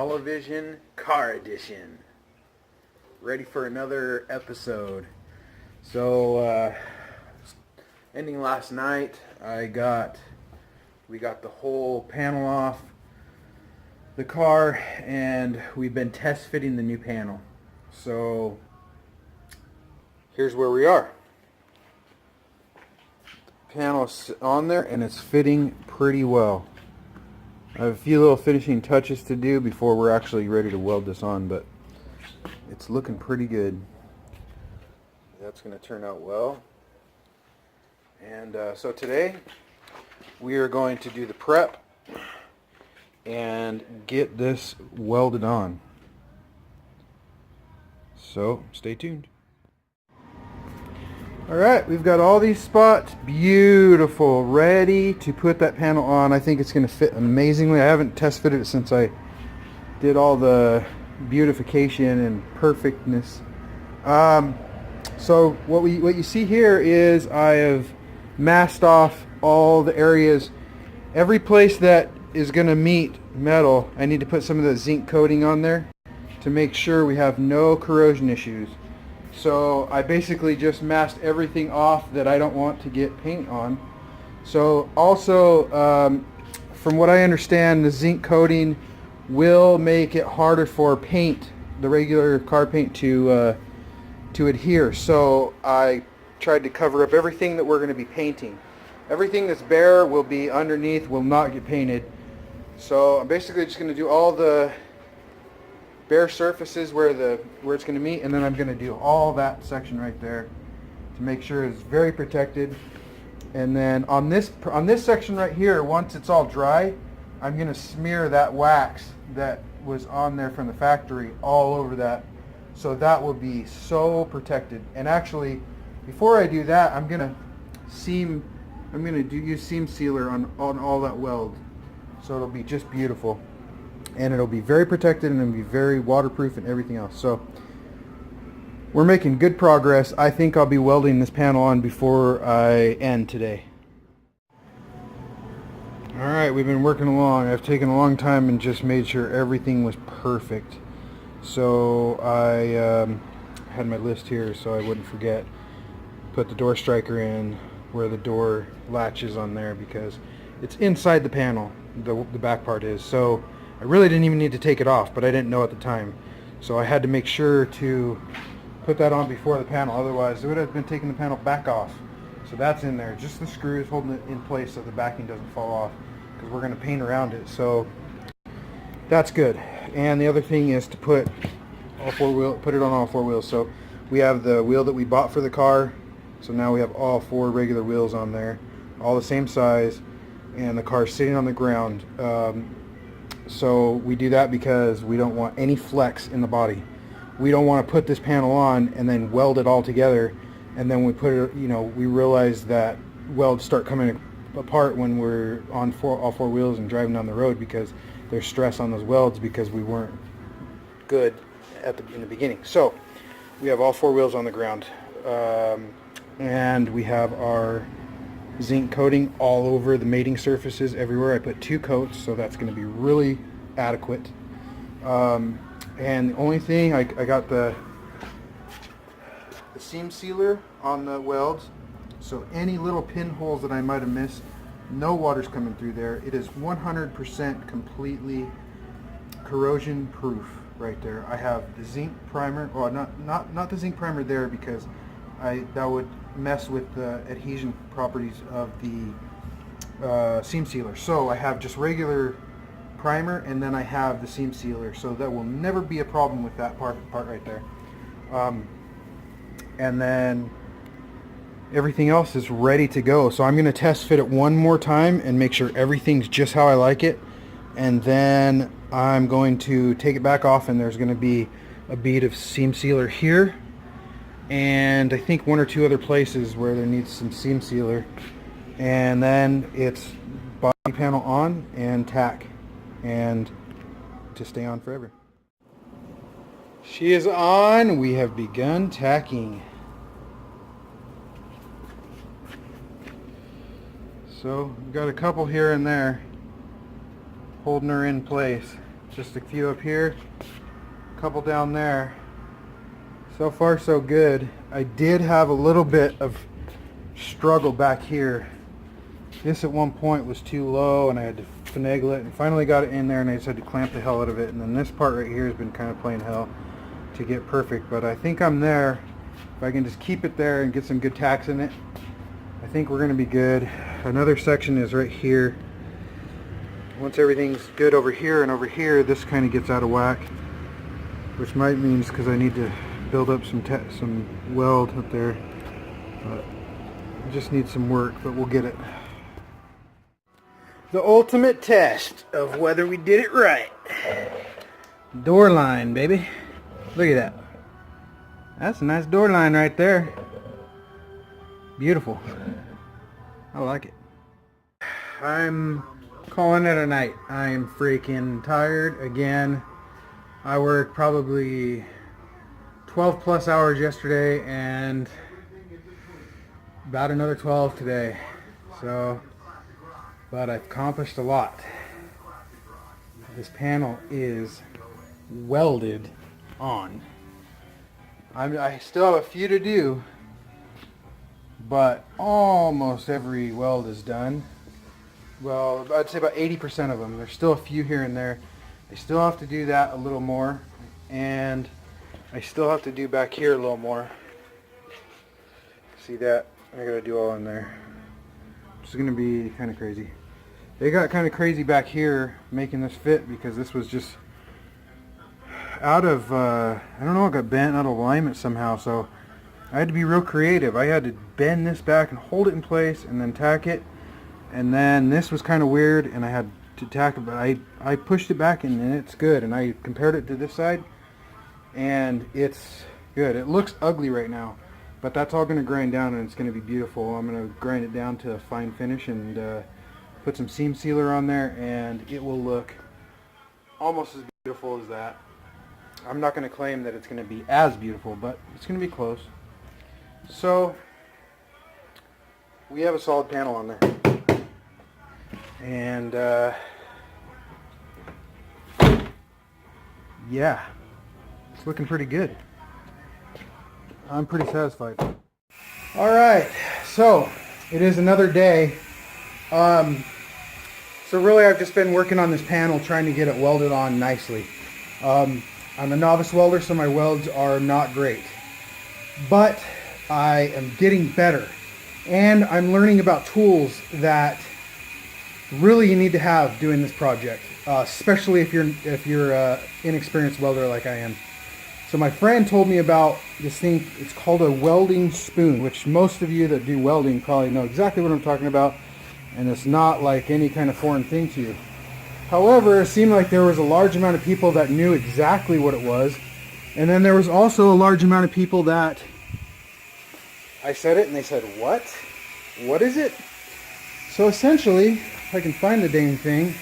Television Car Edition. Ready for another episode. So, ending last night, we got the whole panel off the car, and we've been test fitting the new panel. So, here's where we are. The panel's on there, and it's fitting pretty well. I have a few little finishing touches to do before we're actually ready to weld this on, but it's looking pretty good. That's going to turn out well. And so today we are going to do the prep and get this welded on. So stay tuned. Alright, we've got all these spots beautiful, ready to put that panel on. I think it's going to fit amazingly. I haven't test fitted it since I did all the beautification and perfectness. So what you see here is I have masked off all the areas. Every place that is going to meet metal, I need to put some of the zinc coating on there to make sure we have no corrosion issues. So I basically just masked everything off that I don't want to get paint on. So also, from what I understand, the zinc coating will make it harder for paint, the regular car paint, to adhere. So I tried to cover up everything that we're going to be painting. Everything that's bare will be underneath, will not get painted. So I'm basically just going to do all the bare surfaces where it's going to meet, and then I'm going to do all that section right there to make sure it's very protected. And then on this section right here, once it's all dry, I'm going to smear that wax that was on there from the factory all over that, so that will be so protected. And actually, before I do that, I'm going to use seam sealer on all that weld, so it'll be just beautiful. And it'll be very protected, and it'll be very waterproof and everything else. So we're making good progress. I think I'll be welding this panel on before I end today. Alright, we've been working along. I've taken a long time and just made sure everything was perfect. So I had my list here so I wouldn't forget. Put the door striker in where the door latches on there, because it's inside the panel, the back part is. So I really didn't even need to take it off, but I didn't know at the time. So I had to make sure to put that on before the panel, otherwise it would have been taking the panel back off. So that's in there, just the screws holding it in place so the backing doesn't fall off, because we're going to paint around it. So that's good. And the other thing is to put it on all four wheels. So we have the wheel that we bought for the car, so now we have all four regular wheels on there, all the same size, and the car's sitting on the ground. So we do that because we don't want any flex in the body. We don't want to put this panel on and then weld it all together, and then we put it, we realize that welds start coming apart when we're on all four wheels and driving down the road, because there's stress on those welds because we weren't good in the beginning. So we have all four wheels on the ground, and we have our zinc coating all over the mating surfaces everywhere. I put 2 coats, so that's going to be really adequate. And the only thing, I got the seam sealer on the welds, so any little pinholes that I might have missed, no water's coming through there. It is 100% completely corrosion proof right there. I have the zinc primer, or not the zinc primer there, because that would mess with the adhesion properties of the seam sealer. So I have just regular primer, and then I have the seam sealer, so that will never be a problem with that part right there. And then everything else is ready to go. So I'm going to test fit it one more time and make sure everything's just how I like it, and then I'm going to take it back off, and there's going to be a bead of seam sealer here, and I think 1 or 2 other places where there needs some seam sealer, and then it's body panel on and tack, and to stay on forever. She is on. We have begun tacking. So we've got a couple here and there holding her in place. Just a few up here, a couple down there. So far so good. I did have a little bit of struggle back here. This at one point was too low and I had to finagle it, and finally got it in there, and I just had to clamp the hell out of it. And then this part right here has been kind of playing hell to get perfect, but I think I'm there. If I can just keep it there and get some good tacks in it, I think we're going to be good. Another section is right here. Once everything's good over here and over here, this kind of gets out of whack, which might means because I need to build up some weld up there. But I just need some work, but we'll get it. The ultimate test of whether we did it right. Door line, baby. Look at that. That's a nice door line right there. Beautiful. I like it. I'm calling it a night. I am freaking tired again. I worked probably 12 plus hours yesterday and about another 12 today. But I've accomplished a lot. This panel is welded on. I still have a few to do, but almost every weld is done. Well, I'd say about 80% of them. There's still a few here and there. I still have to do that a little more, and I still have to do back here a little more. See that? I gotta do all in there. It's gonna be kind of crazy. They got kind of crazy back here making this fit because this was just out of, I don't know, it got bent out of alignment somehow, so I had to be real creative. I had to bend this back and hold it in place and then tack it, and then this was kind of weird and I had to tack it, but I pushed it back and it's good, and I compared it to this side and it's good. It looks ugly right now, but that's all going to grind down and it's going to be beautiful. I'm going to grind it down to a fine finish and put some seam sealer on there, and it will look almost as beautiful as that. I'm not going to claim that it's going to be as beautiful, but it's going to be close. So we have a solid panel on there, and yeah, it's looking pretty good. I'm pretty satisfied. Alright, so it is another day. So really I've just been working on this panel, trying to get it welded on nicely. I'm a novice welder, so my welds are not great, but I am getting better, and I'm learning about tools that really you need to have doing this project, especially if you're an inexperienced welder like I am. So my friend told me about this thing. It's called a welding spoon, which most of you that do welding probably know exactly what I'm talking about, and it's not like any kind of foreign thing to you. However, it seemed like there was a large amount of people that knew exactly what it was, and then there was also a large amount of people that I said it and they said, what? What is it? So essentially, if I can find the dang thing,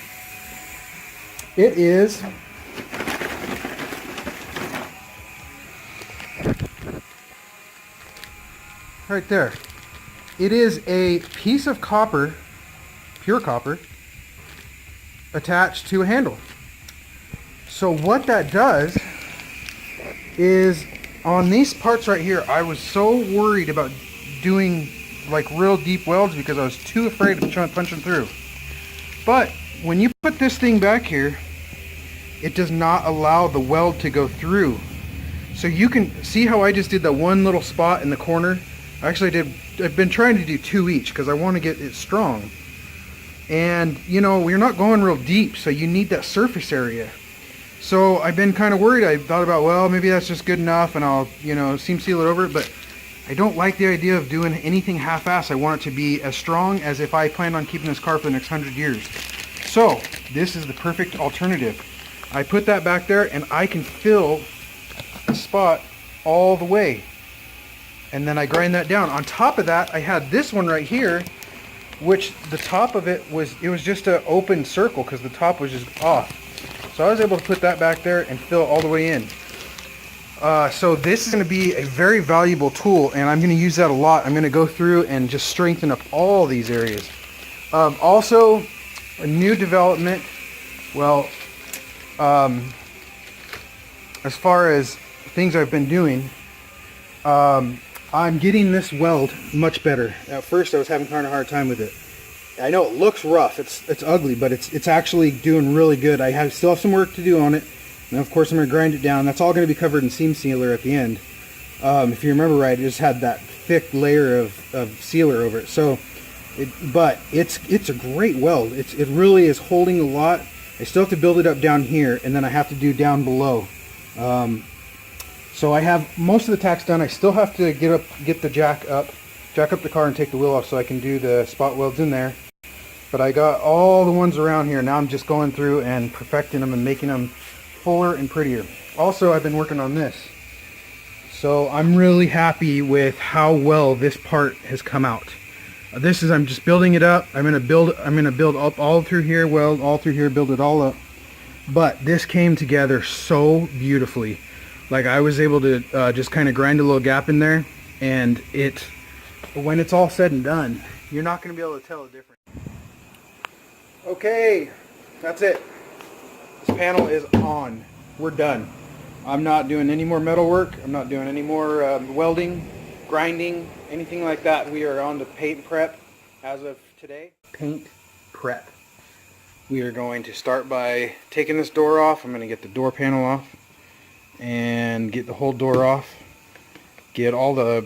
it is right there. It is a piece of copper, pure copper, attached to a handle. So what that does is, on these parts right here, I was so worried about doing like real deep welds because I was too afraid of punching through. But when you put this thing back here, it does not allow the weld to go through. So you can see how I just did that one little spot in the corner. I've been trying to do two each because I want to get it strong. And you know, we're not going real deep, so you need that surface area. So I've been kind of worried. I thought about, well, maybe that's just good enough and I'll, you know, seam seal it over it, but I don't like the idea of doing anything half-assed. I want it to be as strong as if I plan on keeping this car for the next 100 years. So this is the perfect alternative. I put that back there and I can fill the spot all the way. And then I grind that down. On top of that, I had this one right here, which the top of it was just an open circle because the top was just off. So I was able to put that back there and fill all the way in. So this is going to be a very valuable tool, and I'm going to use that a lot. I'm going to go through and just strengthen up all these areas. Also, a new development. Well, as far as things I've been doing, I'm getting this weld much better. At first I was having kind of a hard time with it. I know it looks rough, it's ugly, but it's actually doing really good. I still have some work to do on it, and of course I'm going to grind it down. That's all going to be covered in seam sealer at the end. If you remember right, it just had that thick layer of sealer over it. So, but it's a great weld. It really is holding a lot. I still have to build it up down here, and then I have to do down below. So I have most of the tacks done. I still have to get the jack up the car and take the wheel off so I can do the spot welds in there. But I got all the ones around here. Now I'm just going through and perfecting them and making them fuller and prettier. Also, I've been working on this. So I'm really happy with how well this part has come out. I'm just building it up. I'm gonna build up all through here, weld all through here, build it all up. But this came together so beautifully. Like, I was able to just kind of grind a little gap in there, and when it's all said and done, you're not going to be able to tell the difference. Okay, that's it. This panel is on. We're done. I'm not doing any more metal work. I'm not doing any more welding, grinding, anything like that. We are on to paint prep as of today. Paint prep. We are going to start by taking this door off. I'm going to get the door panel off and get the whole door off. I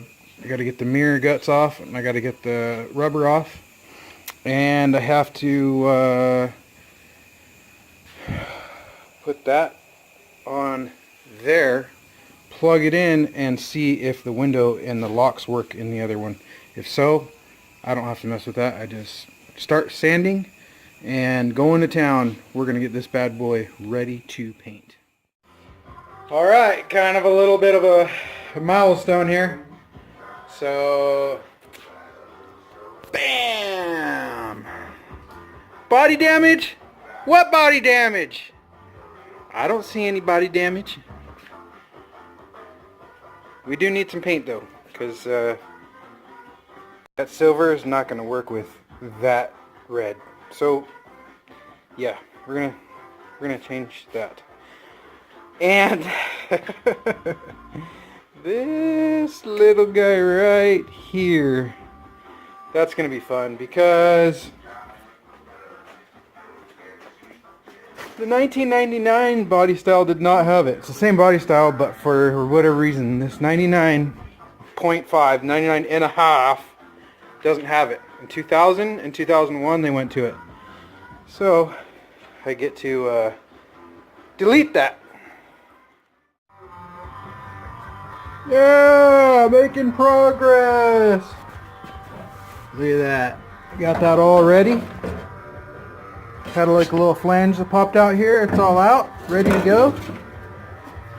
got to get the mirror guts off, and I got to get the rubber off, and I have to put that on there, plug it in, and see if the window and the locks work in the other one. If so, I don't have to mess with that. I just start sanding and going to town. We're going to get this bad boy ready to paint. Alright, kind of a little bit of a milestone here. So, bam! Body damage? What body damage? I don't see any body damage. We do need some paint though, because that silver is not going to work with that red. So, yeah, we're gonna change that. And this little guy right here, that's gonna be fun because the 1999 body style did not have it. It's the same body style, but for whatever reason, this 99.5, 99 and a half doesn't have it. In 2000 and 2001, they went to it. So I get to delete that. Yeah, making progress. Look at that. Got that all ready. Had like a little flange that popped out here. It's all out, ready to go.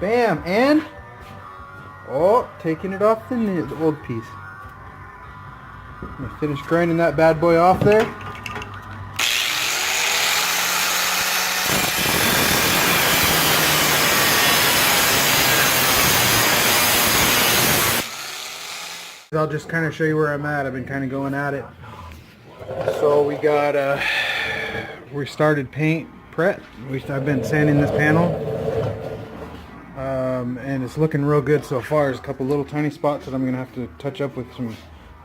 Bam, and taking it off the old piece. I'm gonna finish grinding that bad boy off there. I'll just kind of show you where I'm at. I've been kind of going at it. So we started paint prep. I've been sanding this panel, and it's looking real good so far. There's a couple little tiny spots that I'm gonna have to touch up with some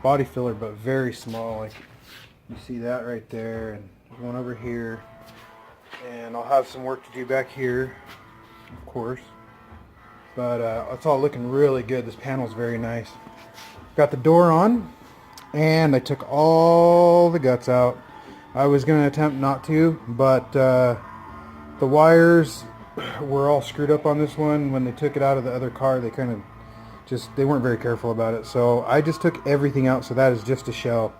body filler, but very small. Like, you see that right there, and one over here, and I'll have some work to do back here, of course. But it's all looking really good. This panel's very nice. Got the door on, and I took all the guts out. I was going to attempt not to, but the wires were all screwed up on this one. When they took it out of the other car, they kind of they weren't very careful about it. So I just took everything out, so that is just a shell.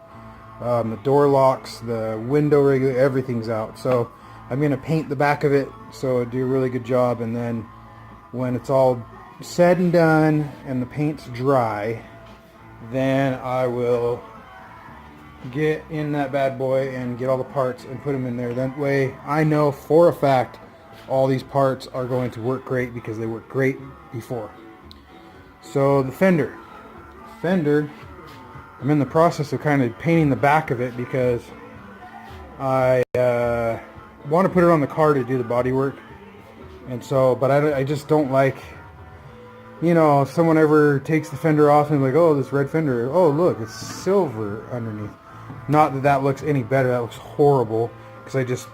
The door locks, the window regulator, everything's out. So I'm going to paint the back of it, so do a really good job, and then when it's all said and done and the paint's dry, then I will get in that bad boy and get all the parts and put them in there. That way I know for a fact all these parts are going to work great because they worked great before. So the fender, I'm in the process of kind of painting the back of it because I want to put it on the car to do the body work. And so, but I just don't like, you know, someone ever takes the fender off and like, oh, this red fender, oh look, it's silver underneath. Not that that looks any better, that looks horrible, because I just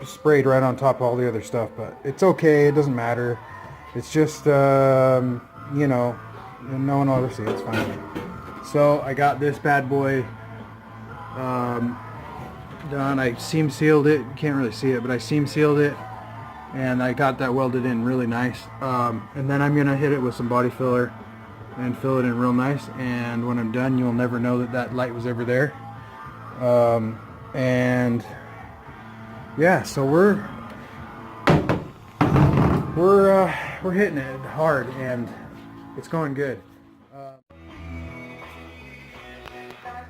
sprayed right on top of all the other stuff, but it's okay, it doesn't matter. It's just, you know, no one will ever see it, it's fine. So I got this bad boy done. I seam sealed it, you can't really see it, but I seam sealed it, and I got that welded in really nice. And then I'm gonna hit it with some body filler and fill it in real nice, and when I'm done you'll never know that that light was ever there. And yeah, so we're hitting it hard and it's going good.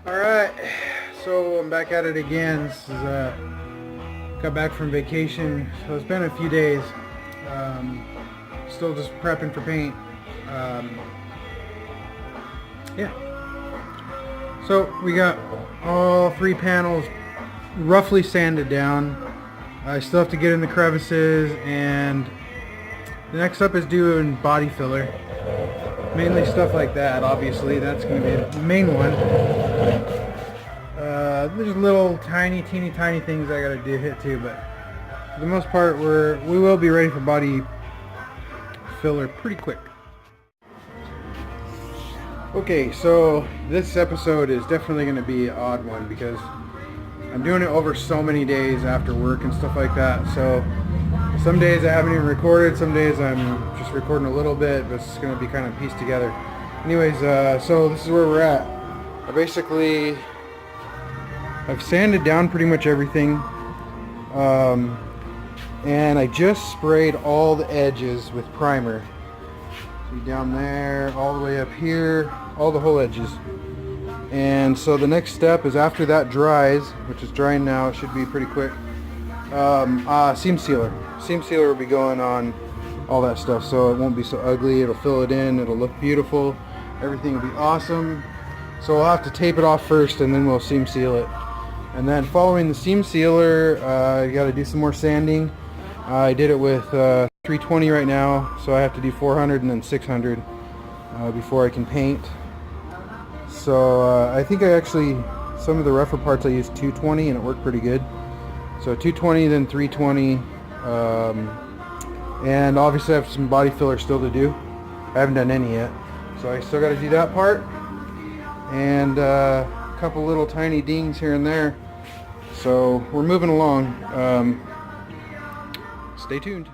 Alright, so I'm back at it again. This is got back from vacation, so it's been a few days. Still just prepping for paint. Yeah. So we got all 3 panels roughly sanded down. I still have to get in the crevices, and the next up is doing body filler. Mainly stuff like that, obviously. That's going to be the main one. There's little teeny tiny things I got to do hit too, but for the most part we will be ready for body filler pretty quick. Okay, so this episode is definitely going to be an odd one because I'm doing it over so many days after work and stuff like that. So some days I haven't even recorded, some days I'm just recording a little bit, but it's going to be kind of pieced together. Anyways, so this is where we're at. I've sanded down pretty much everything, and I just sprayed all the edges with primer. See down there, all the way up here, all the whole edges. And so the next step is after that dries, which is drying now, it should be pretty quick, seam sealer. Seam sealer will be going on all that stuff, so it won't be so ugly, it'll fill it in, it'll look beautiful, everything will be awesome. So I'll have to tape it off first and then we'll seam seal it. And then following the seam sealer, you got to do some more sanding. I did it with 320 right now, so I have to do 400 and then 600 before I can paint. So I think some of the rougher parts I used 220 and it worked pretty good. So 220, then 320, and obviously I have some body filler still to do. I haven't done any yet, so I still got to do that part, and a couple little tiny dings here and there. So we're moving along. Stay tuned.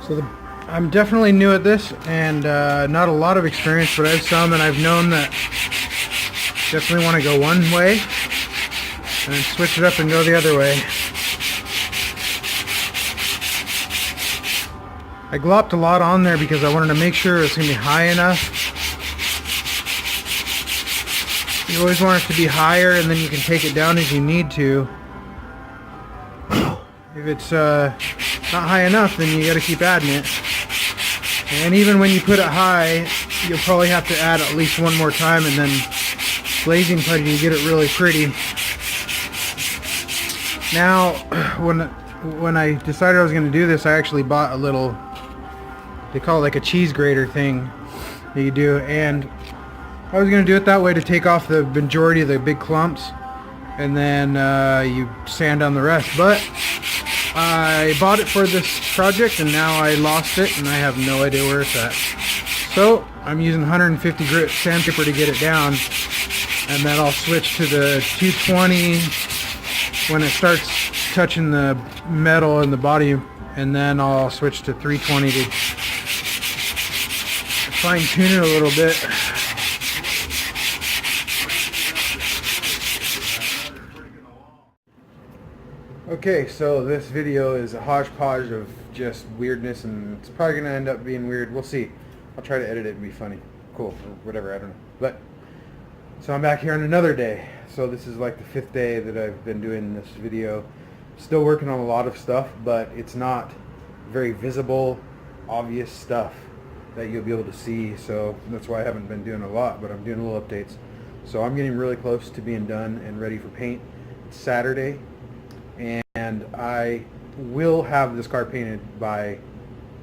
So I'm definitely new at this, and not a lot of experience, but I have some, and I've known that definitely want to go one way and then switch it up and go the other way. I glopped a lot on there because I wanted to make sure it's going to be high enough. You always want it to be higher, and then you can take it down as you need to. If it's not high enough, then you got to keep adding it. And even when you put it high, you'll probably have to add at least one more time, and then glazing putty to get it really pretty. Now, when I decided I was going to do this, I actually bought a little, they call it like a cheese grater thing that you do, and I was going to do it that way to take off the majority of the big clumps, and then you sand down the rest. But I bought it for this project, and now I lost it, and I have no idea where it's at. So I'm using 150 grit sandpaper to get it down, and then I'll switch to the 220 when it starts touching the metal and the body, and then I'll switch to 320 to fine tune it a little bit. Okay, so this video is a hodgepodge of just weirdness, and it's probably going to end up being weird. We'll see. I'll try to edit it and be funny. Cool, or whatever, I don't know. But, so I'm back here on another day. So this is like the 5th day that I've been doing this video. Still working on a lot of stuff, but it's not very visible, obvious stuff that you'll be able to see. So that's why I haven't been doing a lot, but I'm doing little updates. So I'm getting really close to being done and ready for paint. It's Saturday, and I will have this car painted by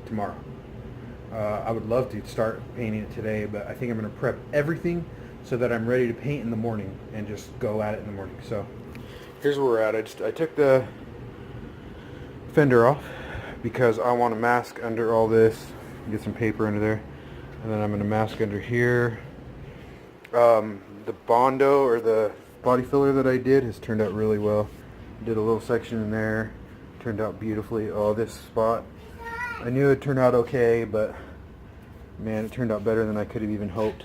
tomorrow. I would love to start painting it today, but I think I'm going to prep everything so that I'm ready to paint in the morning and just go at it in the morning. So here's where we're at. I took the fender off because I want to mask under all this, get some paper under there, and then I'm going to mask under here. The Bondo, or the body filler that I did, has turned out really well. Did a little section in there, turned out beautifully. Oh, this spot, I knew it'd turn out okay, but man, it turned out better than I could have even hoped.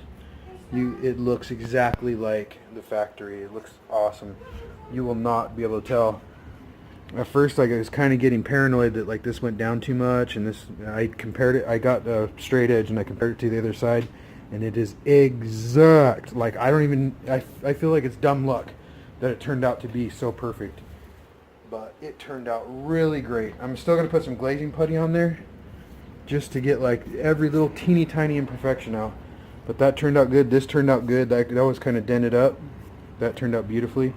It looks exactly like the factory. It looks awesome. You will not be able to tell. At first, like, I was kind of getting paranoid that like this went down too much, and this, I compared it. I got a straight edge and I compared it to the other side, and it is exact. Like, I don't even. I feel like it's dumb luck that it turned out to be so perfect. But it turned out really great. I'm still gonna put some glazing putty on there, just to get like every little teeny tiny imperfection out. But that turned out good. This turned out good. That was kind of dented up. That turned out beautifully.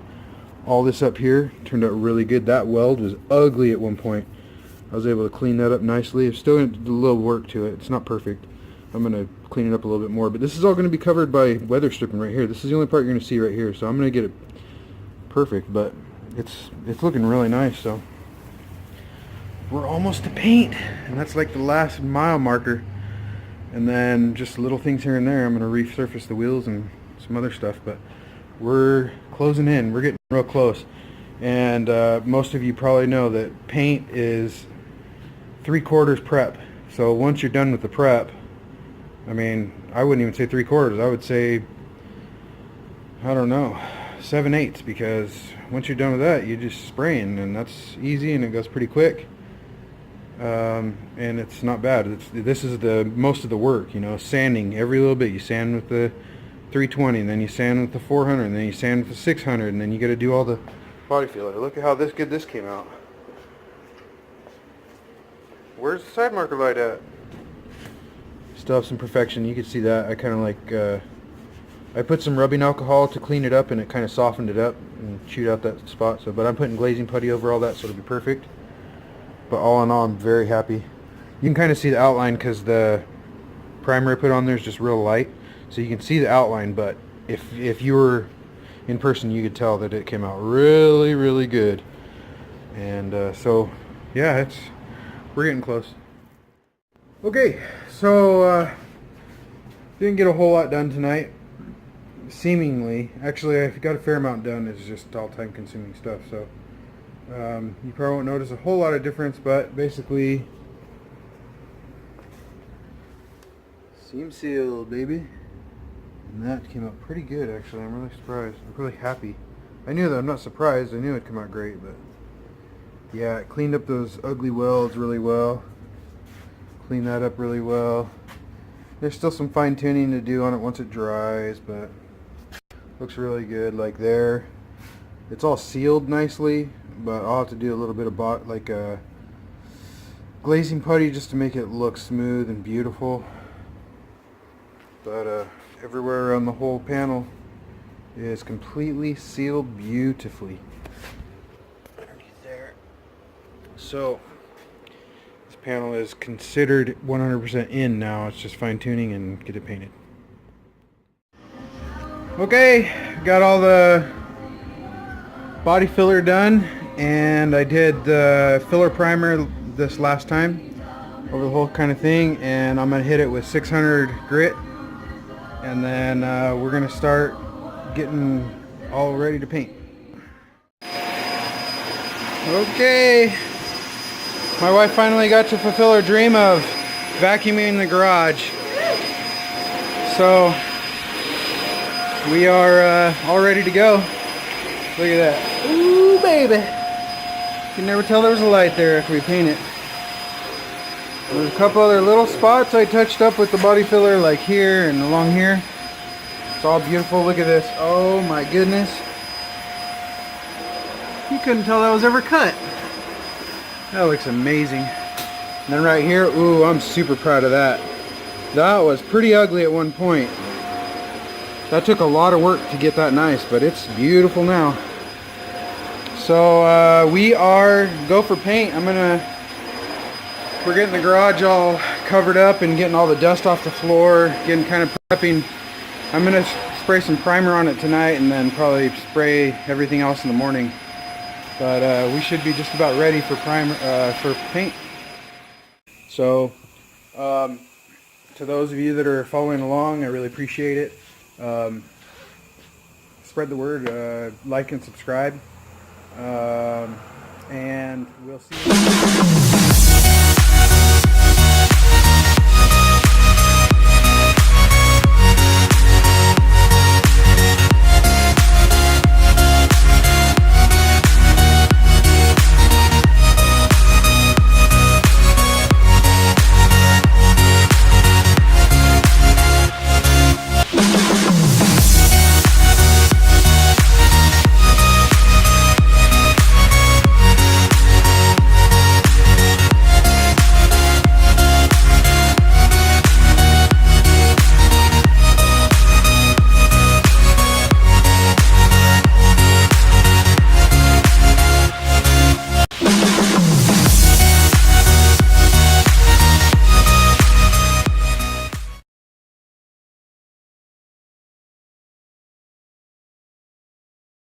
All this up here turned out really good. That weld was ugly at one point. I was able to clean that up nicely. It's still going to do a little work to it. It's not perfect. I'm going to clean it up a little bit more. But this is all going to be covered by weather stripping right here. This is the only part you're going to see right here. So I'm going to get it perfect. But it's looking really nice. So we're almost to paint. And that's like the last mile marker. And then just little things here and there. I'm going to resurface the wheels and some other stuff. But we're closing in. We're getting real close. And most of you probably know that paint is 3/4 prep. So once you're done with the prep, I mean, I wouldn't even say 3/4. I would say, I don't know, 7/8, because once you're done with that, you're just spraying, and that's easy and it goes pretty quick. And it's not bad. This is the most of the work, you know, sanding every little bit. You sand with the 320, and then you sand with the 400, and then you sand with the 600, and then you got to do all the body filler. Look at how good this came out. Where's the side marker light at? Still have some perfection. You can see that. I kind of like, I put some rubbing alcohol to clean it up, and it kind of softened it up and chewed out that spot. So, but I'm putting glazing putty over all that, so it'll be perfect. But all in all, I'm very happy. You can kind of see the outline because the primer I put on there is just real light. So you can see the outline, but if you were in person, you could tell that it came out really, really good. And so, yeah, we're getting close. Okay, so didn't get a whole lot done tonight. Seemingly, actually, I got a fair amount done. It's just all time-consuming stuff. So you probably won't notice a whole lot of difference, but basically, seam seal, baby. And that came out pretty good, actually. I'm really surprised. I'm really happy. I knew that. I'm not surprised. I knew it'd come out great, but yeah, it cleaned up those ugly welds really well. Cleaned that up really well. There's still some fine tuning to do on it once it dries, but looks really good. Like there, it's all sealed nicely, but I'll have to do a little bit of glazing putty just to make it look smooth and beautiful. But everywhere around the whole panel is completely sealed beautifully. Underneath there. So this panel is considered 100% in now. It's just fine tuning and get it painted. Okay, got all the body filler done, and I did the filler primer this last time over the whole kind of thing, and I'm gonna hit it with 600 grit. And then we're going to start getting all ready to paint. Okay. My wife finally got to fulfill her dream of vacuuming the garage. So we are all ready to go. Look at that. Ooh, baby. You can never tell there was a light there after we paint it. There's a couple other little spots I touched up with the body filler, like here and along here. It's all beautiful. Look at this. Oh my goodness. You couldn't tell that was ever cut. That looks amazing. And then right here, ooh, I'm super proud of that. That was pretty ugly at one point. That took a lot of work to get that nice, but it's beautiful now. So we are go for paint. We're getting the garage all covered up and getting all the dust off the floor, getting kind of prepping. I'm gonna spray some primer on it tonight and then probably spray everything else in the morning. But we should be just about ready for for paint. So to those of you that are following along, I really appreciate it. Spread the word, like and subscribe, and we'll see you.